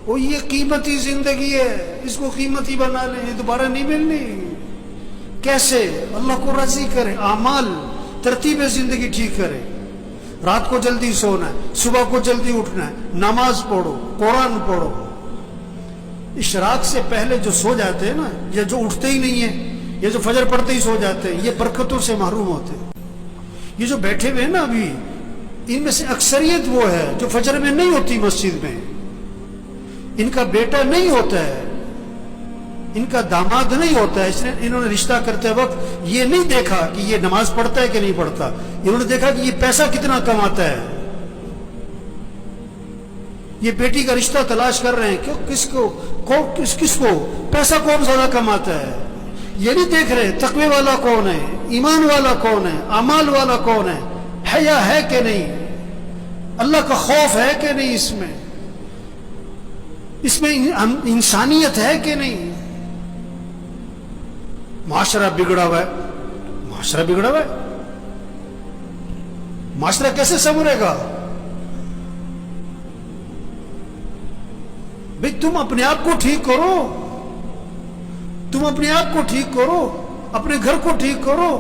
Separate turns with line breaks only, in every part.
وہ یہ قیمتی زندگی ہے، اس کو قیمتی بنا لیں، یہ دوبارہ نہیں ملنی۔ کیسے؟ اللہ کو راضی کرے، اعمال، ترتیب زندگی ٹھیک کرے۔ رات کو جلدی سونا ہے، صبح کو جلدی اٹھنا ہے، نماز پڑھو، قرآن پڑھو۔ اشراق سے پہلے جو سو جاتے ہیں نا، یا جو اٹھتے ہی نہیں ہیں، یا جو فجر پڑھتے ہی سو جاتے ہیں، یہ برکتوں سے محروم ہوتے ہیں۔ یہ جو بیٹھے ہوئے ہیں نا ابھی، ان میں سے اکثریت وہ ہے جو فجر میں نہیں ہوتی مسجد میں، ان کا بیٹا نہیں ہوتا ہے، ان کا داماد نہیں ہوتا ہے، اس نے انہوں نے رشتہ کرتے وقت یہ نہیں دیکھا کہ یہ نماز پڑھتا ہے کہ نہیں پڑھتا، انہوں نے دیکھا کہ یہ پیسہ کتنا کماتا ہے۔ یہ بیٹی کا رشتہ تلاش کر رہے ہیں کہ کس کو پیسہ کون زیادہ کماتا ہے، یہ نہیں دیکھ رہے تقوی والا کون ہے، ایمان والا کون ہے، اعمال والا کون ہے، حیا ہے کہ نہیں، اللہ کا خوف ہے کہ نہیں، اس میں انسانیت ہے کہ نہیں۔ معاشرہ بگڑا ہوا ہے، معاشرہ بگڑا ہوا ہے، معاشرہ کیسے سنورے گا؟ بھئی تم اپنے آپ کو ٹھیک کرو، تم اپنے آپ کو ٹھیک کرو، اپنے گھر کو ٹھیک کرو،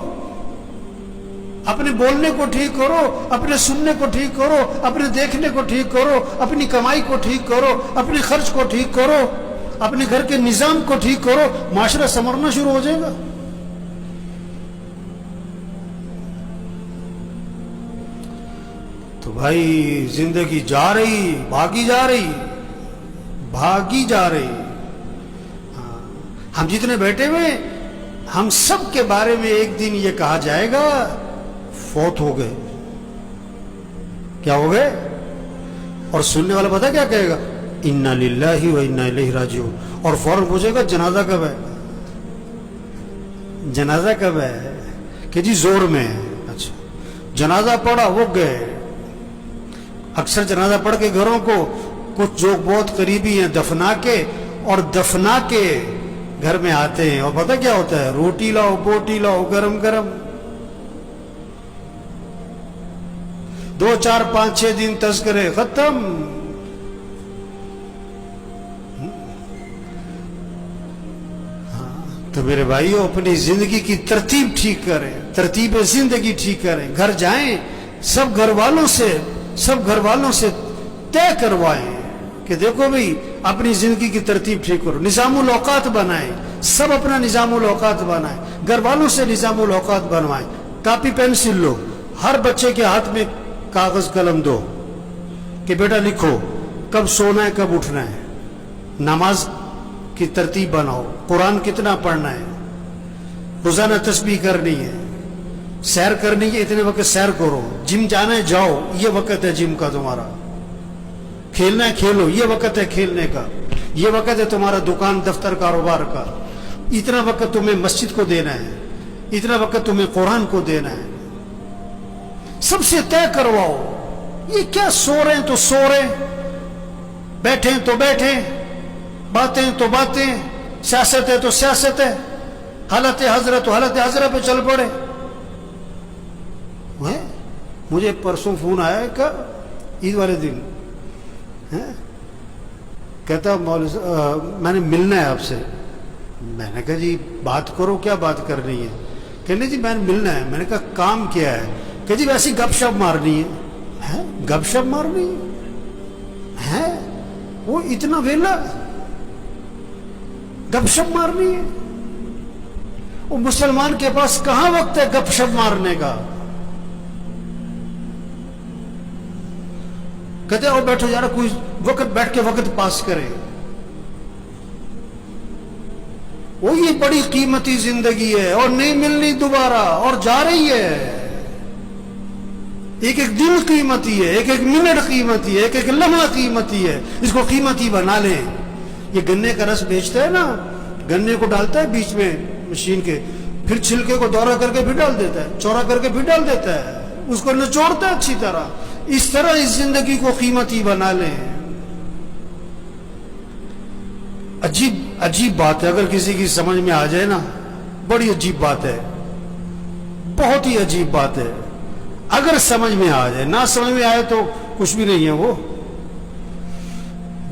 اپنے بولنے کو ٹھیک کرو، اپنے سننے کو ٹھیک کرو، اپنے دیکھنے کو ٹھیک کرو، اپنی کمائی کو ٹھیک کرو، اپنے خرچ کو ٹھیک کرو، اپنے گھر کے نظام کو ٹھیک کرو، معاشرہ سنورنا شروع ہو جائے گا۔ تو بھائی زندگی جا رہی، بھاگی جا رہی، بھاگی جا رہی۔ ہم جتنے بیٹھے ہوئے، ہم سب کے بارے میں ایک دن یہ کہا جائے گا فوت ہو گئے۔ کیا ہو گئے؟ اور سننے والا پتہ کیا کہے گا؟ انا للہ و انا الیہ راجعون، اور فوراً پوچھے گا جنازہ کب ہے، جنازہ کب ہے، کہ جی زور میں ہے۔ اچھا، جنازہ پڑھا، وہ گئے۔ اکثر جنازہ پڑھ کے گھروں کو کچھ جو بہت قریبی ہیں دفنا کے، اور دفنا کے گھر میں آتے ہیں، اور پتہ کیا ہوتا ہے؟ روٹی لاؤ، بوٹی لاؤ، گرم گرم۔ 2 4 5 6 دن تذکرے ختم۔ تو میرے بھائیو، اپنی زندگی کی ترتیب ٹھیک کریں، ترتیب زندگی ٹھیک کریں۔ گھر جائیں، سب گھر والوں سے طے کروائیں کہ دیکھو بھئی اپنی زندگی کی ترتیب ٹھیک کرو، نظام الاوقات بنائیں، سب اپنا نظام الاوقات بنائیں، گھر والوں سے نظام الاوقات بنوائیں۔ کاپی پینسل لو، ہر بچے کے ہاتھ میں کاغذ قلم دو کہ بیٹا لکھو کب سونا ہے، کب اٹھنا ہے، نماز کی ترتیب بناؤ، قرآن کتنا پڑھنا ہے، روزانہ تسبیح کرنی ہے، سیر کرنی ہے، اتنے وقت سیر کرو، جم جانا ہے جاؤ، یہ وقت ہے جم کا تمہارا، کھیلنا ہے کھیلو، یہ وقت ہے کھیلنے کا، یہ وقت ہے تمہارا دکان دفتر کاروبار کا، اتنا وقت تمہیں مسجد کو دینا ہے، اتنا وقت تمہیں قرآن کو دینا ہے۔ سب سے طے کرواؤ۔ یہ کیا سو رہے ہیں تو سو رہے، بیٹھیں تو بیٹھیں، باتیں تو باتیں، سیاست ہے تو سیاست ہے، حالت حضرت تو حالت حضرت پہ چل پڑے۔ مجھے پرسوں فون آیا کہ عید والے دن کہتا میں نے ملنا ہے آپ سے۔ میں نے کہا جی بات کرو، کیا بات کرنی ہے؟ کہنے جی میں نے ملنا ہے۔ میں نے کہا کام کیا ہے؟ کہ جی ویسی گپ شپ مارنی ہے۔ گپ شپ مارنی ہے؟ وہ اتنا ویلا گپ شپ مارنی ہے؟ وہ مسلمان کے پاس کہاں وقت ہے گپ شپ مارنے کا؟ کہتے ہیں بیٹھو یار، کوئی وقت بیٹھ کے وقت پاس کرے۔ وہ یہ بڑی قیمتی زندگی ہے اور نہیں ملنی دوبارہ، اور جا رہی ہے۔ ایک ایک دن قیمتی ہے، ایک ایک منٹ قیمتی ہے، ایک ایک لمحہ قیمتی ہے۔ اس کو قیمتی بنا لیں۔ یہ گنے کا رس بیچتا ہے نا، گنے کو ڈالتا ہے بیچ میں مشین کے، پھر چھلکے کو دورہ کر کے پھر ڈال دیتا ہے، چورا کر کے پھر ڈال دیتا ہے، اس کو نچوڑتا ہے اچھی طرح۔ اس طرح اس زندگی کو قیمتی بنا لیں۔ عجیب بات ہے، اگر کسی کی سمجھ میں آ جائے نا، بڑی عجیب بات ہے، بہت ہی عجیب بات ہے۔ اگر سمجھ میں آ جائے، نہ سمجھ میں آئے تو کچھ بھی نہیں ہے۔ وہ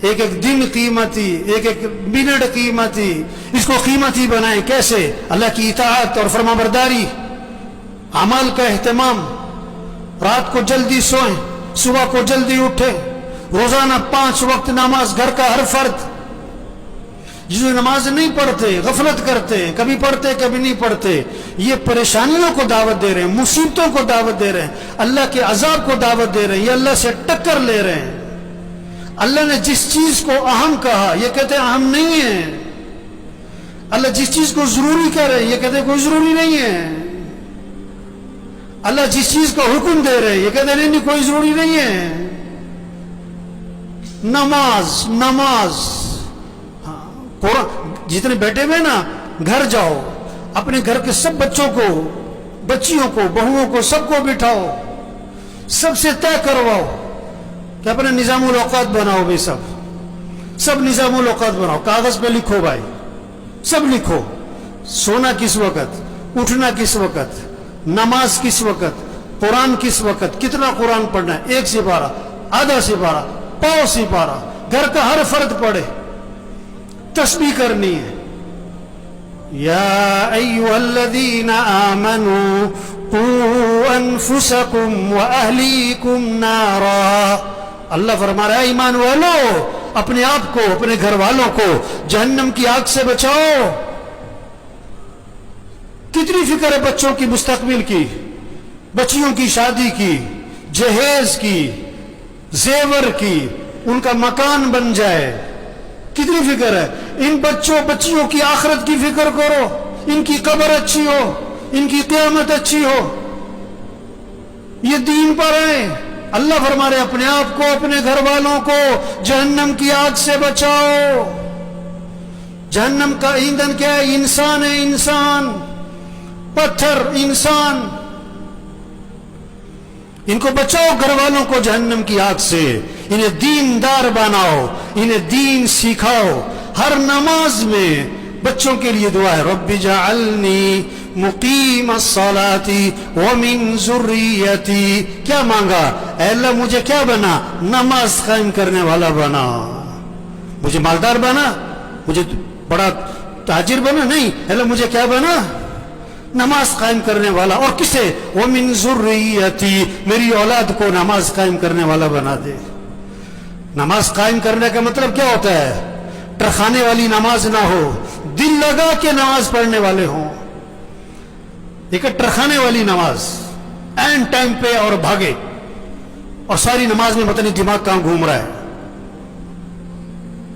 ایک ایک دن قیمتی، ایک ایک منٹ قیمتی، اس کو قیمتی بنائیں. کیسے؟ اللہ کی اطاعت اور فرما برداری، اعمال کا اہتمام، رات کو جلدی سوئیں، صبح کو جلدی اٹھیں، روزانہ 5 وقت نماز. گھر کا ہر فرد جو نماز نہیں پڑھتے، غفلت کرتے ہیں، کبھی پڑھتے کبھی نہیں پڑھتے، یہ پریشانیوں کو دعوت دے رہے ہیں، مصیبتوں کو دعوت دے رہے ہیں، اللہ کے عذاب کو دعوت دے رہے ہیں، یہ اللہ سے ٹکر لے رہے ہیں. اللہ نے جس چیز کو اہم کہا یہ کہتے ہیں اہم نہیں ہے. اللہ جس چیز کو ضروری کہہ رہے ہیں یہ کہتے ہیں کوئی ضروری نہیں ہے. اللہ جس چیز کا حکم دے رہے ہیں یہ کہتے ہیں نہیں کوئی ضروری نہیں ہے. نماز نماز، قرآن. جتنے بیٹھے ہوئے نا، گھر جاؤ، اپنے گھر کے سب بچوں کو، بچیوں کو، بہوؤں کو، سب کو بٹھاؤ، سب سے طے کرواؤ کہ اپنا نظام الاوقات بناؤ. بھائی سب نظام الاوقات بناؤ، کاغذ پہ لکھو بھائی، سب لکھو. سونا کس وقت، اٹھنا کس وقت، نماز کس وقت، قرآن کس وقت، کتنا قرآن پڑھنا ہے، 1 سپارہ، آدھا سپارہ، پاؤ سپارہ. گھر کا ہر فرد پڑھے. تسبیح کرنی ہے. یا ایھا الذین آمنوا قوا انفسکم واہلیکم نارا. اللہ فرما رہا ہے ایمان والو، اپنے آپ کو، اپنے گھر والوں کو جہنم کی آگ سے بچاؤ. کتنی فکر ہے بچوں کی مستقبل کی، بچیوں کی شادی کی، جہیز کی، زیور کی، ان کا مکان بن جائے. کتنی فکر ہے. ان بچیوں کی آخرت کی فکر کرو، ان کی قبر اچھی ہو، ان کی قیامت اچھی ہو، یہ دین پر ہیں. اللہ فرما رہے اپنے آپ کو، اپنے گھر والوں کو جہنم کی آگ سے بچاؤ. جہنم کا ایندھن کیا ہے؟ انسان ہے، انسان، پتھر، انسان. ان کو بچاؤ، گھر والوں کو جہنم کی آگ سے. انہیں دیندار بناؤ، انہیں دین سکھاؤ. ہر نماز میں بچوں کے لیے دعا ہے، رب اجعلنی مقیم الصلاۃ ومن ذریتی. کیا مانگا؟ اے اللہ مجھے کیا بنا؟ نماز قائم کرنے والا بنا. مجھے مالدار بنا، مجھے بڑا تاجر بنا نہیں. اے اللہ مجھے کیا بنا؟ نماز قائم کرنے والا. اور کسے؟ ومن ذریتی، میری اولاد کو نماز قائم کرنے والا بنا دے. نماز قائم کرنے کا مطلب کیا ہوتا ہے؟ ٹرخانے والی نماز نہ ہو، دل لگا کے نماز پڑھنے والے ہوں. ایک ٹرخانے والی نماز، این ٹائم پہ اور بھاگے، اور ساری نماز میں پتہ نہیں دماغ کہاں گھوم رہا ہے.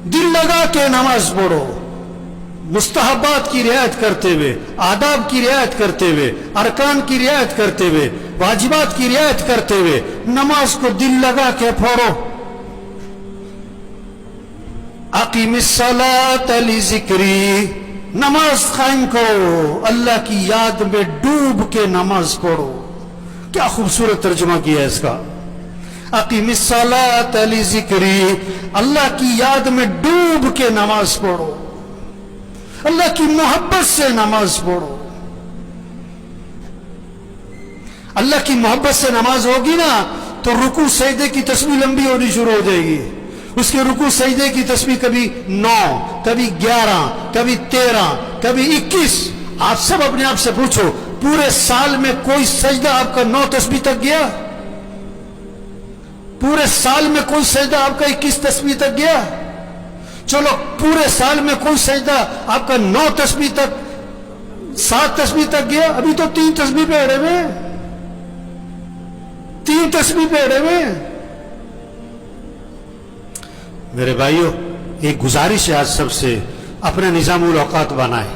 دل لگا کے نماز پڑھو، مستحبات کی رعایت کرتے ہوئے، آداب کی رعایت کرتے ہوئے، ارکان کی رعایت کرتے ہوئے، واجبات کی رعایت کرتے ہوئے نماز کو دل لگا کے پڑھو. اقیم الصلاۃ لذکری، نماز قائم کرو، اللہ کی یاد میں ڈوب کے نماز پڑھو. کیا خوبصورت ترجمہ کیا ہے اس کا. اقیم الصلاۃ لذکری، اللہ کی یاد میں ڈوب کے نماز پڑھو، اللہ کی محبت سے نماز پڑھو. اللہ کی محبت سے نماز ہوگی نا تو رکوع سجدے کی تسبیح لمبی ہونی شروع ہو جائے گی. اس کے رکوع سجدے کی تسبیح کبھی 9، کبھی 11، کبھی 13، کبھی 21. آپ سب اپنے آپ سے پوچھو، پورے سال میں کوئی سجدہ آپ کا 9 تسبیح تک گیا؟ پورے سال میں کوئی سجدہ آپ کا 21 تسبیح تک گیا؟ چلو پورے سال میں کوئی سجدہ آپ کا 9 تسبیح تک، 7 تسبیح تک گیا؟ ابھی تو 3 تسبیح پہ اڑے ہوئے، 3 تسبیح پہ اڑے ہوئے. میرے بھائیو، ایک گزارش ہے آج سب سے، اپنا نظام الاوقات بنائیں،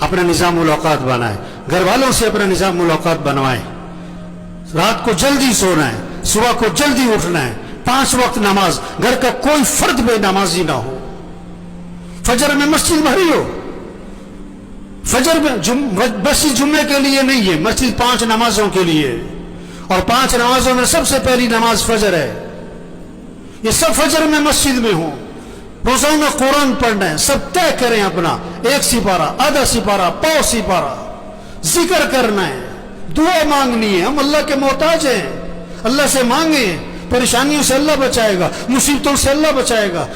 اپنا نظام الاوقات بنائیں. گھر والوں سے اپنا نظام الاوقات بنوائیں. رات کو جلدی سونا ہے، صبح کو جلدی اٹھنا ہے، 5 وقت نماز. گھر کا کوئی فرد بے نمازی نہ ہو. فجر میں مسجد بھری ہو. فجر میں مسجد جمعے کے لیے نہیں ہے، مسجد 5 نمازوں کے لیے، اور 5 نمازوں میں سب سے پہلی نماز فجر ہے. یہ سب فجر میں مسجد میں ہوں. روزانہ قرآن پڑھنا ہے. سب طے کریں اپنا 1 سپارہ، آدھا سپارہ، پاؤ سپارہ. ذکر کرنا ہے، دعا مانگنی ہے. ہم اللہ کے محتاج ہیں، اللہ سے مانگیں. پریشانیوں سے اللہ بچائے گا، مصیبتوں سے اللہ بچائے گا.